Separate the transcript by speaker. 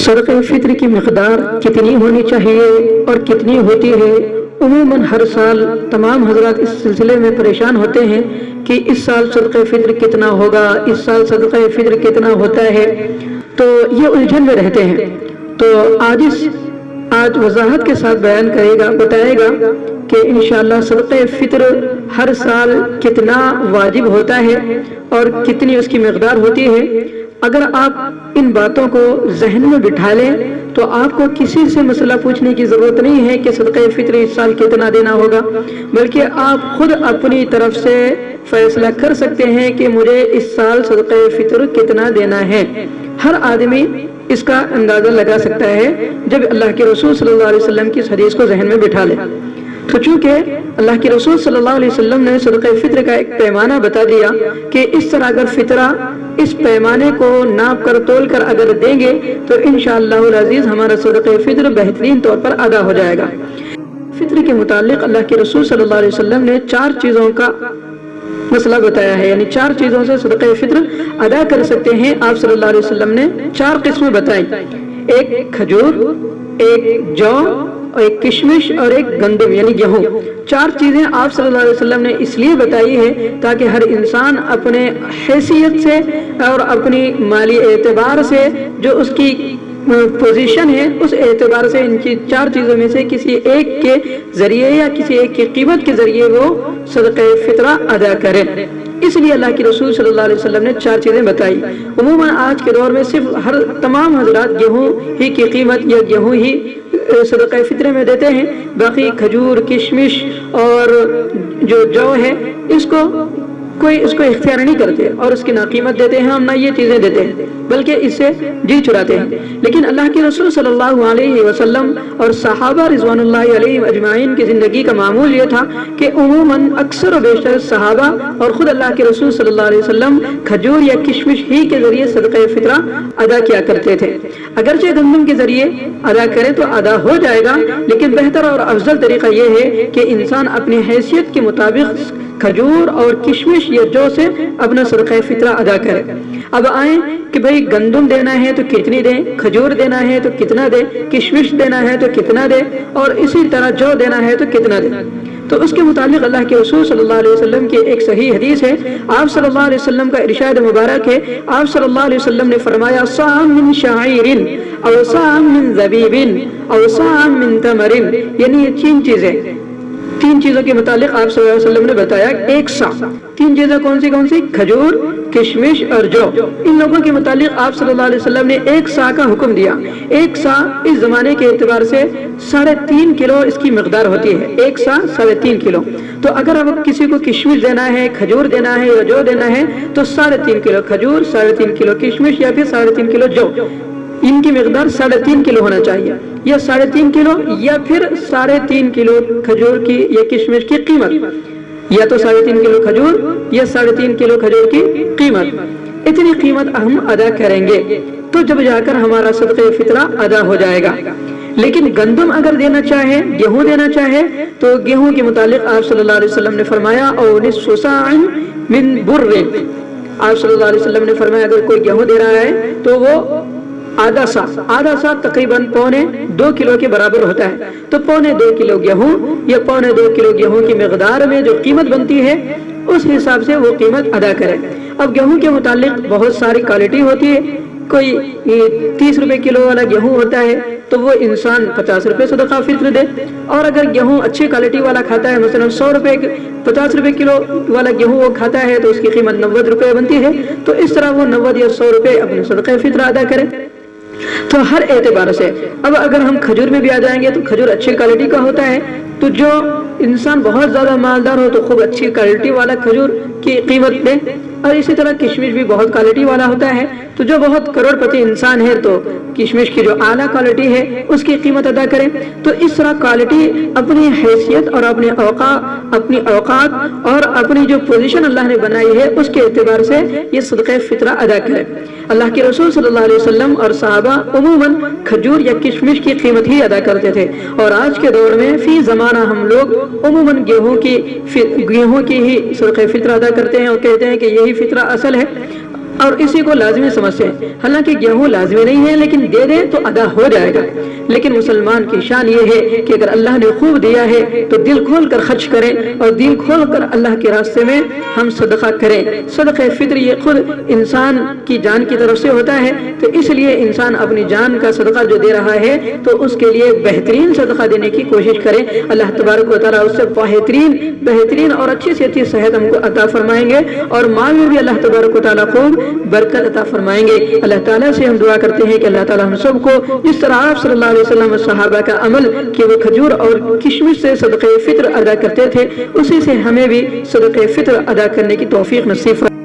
Speaker 1: صدقہ فطر کی مقدار کتنی ہونی چاہیے اور کتنی ہوتی ہے؟ عموماً ہر سال تمام حضرات اس سلسلے میں پریشان ہوتے ہیں کہ اس سال صدقہ فطر کتنا ہوگا، اس سال صدقہ فطر کتنا ہوتا ہے، تو یہ الجھن میں رہتے ہیں۔ تو آج وضاحت کے ساتھ بیان بتائے گا کہ انشاءاللہ صدقہ فطر ہر سال کتنا واجب ہوتا ہے اور کتنی اس کی مقدار ہوتی ہے۔ اگر آپ ان باتوں کو ذہن میں بٹھا لیں تو آپ کو کسی سے مسئلہ پوچھنے کی ضرورت نہیں ہے کہ صدقہ فطر اس سال کتنا دینا ہوگا، بلکہ آپ خود اپنی طرف سے فیصلہ کر سکتے ہیں کہ مجھے اس سال صدقہ فطر کتنا دینا ہے۔ ہر آدمی اس کا اندازہ لگا سکتا ہے جب اللہ کے رسول صلی اللہ علیہ وسلم کی اس حدیث کو ذہن میں بٹھا لے۔ تو چونکہ اللہ کے رسول صلی اللہ علیہ وسلم نے صدقہ فطر کا ایک پیمانہ بتا دیا کہ اس طرح اگر فطرہ اس پیمانے کو ناپ کر تول کر اگر دیں گے تو انشاءاللہ العزیز ہمارا صدقہ فطر بہترین طور پر ادا ہو جائے گا۔ فطر کے متعلق اللہ کے رسول صلی اللہ علیہ وسلم نے 4 چیزوں کا مسئلہ بتایا ہے، یعنی 4 چیزوں سے صدقہ فطر ادا کر سکتے ہیں۔ آپ صلی اللہ علیہ وسلم نے 4 قسمیں بتائی، ایک کھجور، ایک جو، ایک کشمش اور ایک گندم یعنی گیہوں۔ 4 چیزیں آپ صلی اللہ علیہ وسلم نے اس لیے بتائی ہے تاکہ ہر انسان اپنے حیثیت سے اور اپنی مالی اعتبار سے جو اس کی پوزیشن ہے اس اعتبار سے ان کی 4 چیزوں میں سے کسی ایک کے ذریعے یا کسی ایک کی قیمت کے ذریعے وہ صدقہ فطرہ ادا کرے۔ اس لیے اللہ کے رسول صلی اللہ علیہ وسلم نے 4 چیزیں بتائی۔ عموماً آج کے دور میں صرف تمام حضرات گیہوں ہی کی قیمت یا گیہوں ہی صدقہ فطرے میں دیتے ہیں، باقی کھجور، کشمش اور جو ہے اس کو اختیار نہیں کرتے اور اس کی نہ قیمت دیتے ہیں، ہم نہ یہ چیزیں دیتے ہیں بلکہ اس سے جی چراتے ہیں۔ لیکن اللہ کے رسول صلی اللہ علیہ وسلم اور صحابہ رضوان اللہ علیہم اجمعین کی زندگی کا معمول یہ تھا کہ عموماً اکثر و بیشتر صحابہ اور خود اللہ کے رسول صلی اللہ علیہ وسلم کھجور یا کشمش ہی کے ذریعے صدقہ فطرہ ادا کیا کرتے تھے۔ اگرچہ گندم کے ذریعے ادا کرے تو ادا ہو جائے گا، لیکن بہتر اور افضل طریقہ یہ ہے کہ انسان اپنی حیثیت کے مطابق کھجور اور کشمش یا جو سے اپنا صدقہ فطرہ ادا کرے۔ اب آئیں کہ بھئی گندم دینا ہے تو کتنی دیں، کھجور دینا ہے تو کتنا دیں، کشمش دینا ہے تو کتنا دیں، اور اسی طرح جو دینا ہے تو کتنا دیں۔ تو اس کے متعلق اللہ کے رسول صلی اللہ علیہ وسلم کی ایک صحیح حدیث ہے۔ آپ صلی اللہ علیہ وسلم کا ارشاد مبارک ہے، آپ صلی اللہ علیہ وسلم نے فرمایا صاع من شعیر او صاع من زبیب او صاع من تمر، یعنی یہ 3 چیزیں، 3 چیزوں کے متعلق آپ صلی اللہ علیہ وسلم نے بتایا ایک سا۔ 3 چیزیں کون سی؟ کھجور، کشمش اور جو۔ ان لوگوں کے متعلق آپ صلی اللہ علیہ وسلم نے ایک سا کا حکم دیا۔ ایک سا اس زمانے کے اعتبار سے 3.5 کلو اس کی مقدار ہوتی ہے، ایک سا 3.5 کلو۔ تو اگر اب کسی کو کشمش دینا ہے، کھجور دینا ہے یا جو دینا ہے تو 3.5 کلو کھجور، 3.5 کلو کشمش یا پھر 3.5 کلو جو، ان کی مقدار 3.5 کلو ہونا چاہیے، یا 3.5 کلو یا پھر 3.5 کلو کھجور کی یا کشمش کی قیمت، یا تو 3.5 کلو کھجور یا 3.5 کلو کھجور کی قیمت، اتنی قیمت ہم ادا کریں گے تو جب جا کر ہمارا صدقہ فطرہ ادا ہو جائے گا۔ لیکن گندم اگر دینا چاہے، گیہوں دینا چاہے تو گیہوں کے متعلق آپ صلی اللہ علیہ وسلم نے فرمایا او نصف صاع من بر، آپ صلی اللہ علیہ وسلم نے فرمایا اگر کوئی گیہوں دے رہا ہے تو وہ آدھا سا تقریباً 1.25 کلو کے برابر ہوتا ہے، تو 1.25 کلو گیہوں یا 1.25 کلو گیہوں کی مقدار میں جو قیمت بنتی ہے اس حساب سے وہ قیمت ادا کرے۔ اب گیہوں کے متعلق بہت ساری کوالٹی ہوتی ہے، کوئی 30 روپے کلو والا گیہوں ہوتا ہے تو وہ انسان 50 روپے صدقہ فطر دے، اور اگر گیہوں اچھی کوالٹی والا کھاتا ہے، مثلا 50 روپے کلو والا گیہوں وہ کھاتا ہے تو اس کی قیمت 90 روپے بنتی ہے، تو اس طرح وہ 90 یا 100 روپے اپنے صدقہ فطر ادا کرے۔ تو ہر اعتبار سے اب اگر ہم کھجور میں بھی آ جائیں گے تو کھجور اچھی کوالٹی کا ہوتا ہے، تو جو انسان بہت زیادہ مالدار ہو تو خوب اچھی کوالٹی والا کھجور کی قیمت دے، اور اسی طرح کشمش بھی بہت کوالٹی والا ہوتا ہے، تو جو بہت کروڑ پتی انسان ہے تو کشمش کی جو اعلیٰ کوالٹی ہے اس کی قیمت ادا کریں۔ تو اس طرح کوالٹی اپنی حیثیت اور اپنی اوقات اور اپنی جو پوزیشن اللہ نے بنائی ہے اس کے اعتبار سے یہ صدقہ فطرہ ادا کرے۔ اللہ کے رسول صلی اللہ علیہ وسلم اور صحابہ عموماً کھجور یا کشمش کی قیمت ہی ادا کرتے تھے، اور آج کے دور میں فی زمانہ ہم لوگ عموماً گیہوں کی ہی صدقہ فطرہ ادا کرتے ہیں اور کہتے ہیں کہ یہی فطرہ اصل ہے۔ اور اسی کو لازمی سمجھتے ہیں. حالانکہ گیہوں لازمی نہیں ہے لیکن دے دیں تو ادا ہو جائے گا. لیکن مسلمان کی شان یہ ہے کہ اگر اللہ نے خوب دیا ہے تو دل کھول کر خرچ کریں اور دل کھول کر اللہ کے راستے میں ہم صدقہ کریں. صدقہ فطر یہ خود انسان کی جان کی طرف سے ہوتا ہے، تو اس لیے انسان اپنی جان کا صدقہ جو دے رہا ہے تو اس کے لیے بہترین صدقہ دینے کی کوشش کریں. اللہ تبارک و تعالیٰ اس سے بہترین اور اچھی سے اچھی صحت ہم کو عطا فرمائیں گے اور مال میں بھی اللہ تبارک و تعالیٰ خوب برکت عطا فرمائیں گے. اللہ تعالیٰ سے ہم دعا کرتے ہیں کہ اللہ تعالیٰ ہم سب کو جس طرح آپ صلی اللہ علیہ وسلم صحابہ کا عمل کہ وہ کھجور اور کشمش سے صدقہ فطر ادا کرتے تھے، اسی سے ہمیں بھی صدقہ فطر ادا کرنے کی توفیق نصیب فرمائے.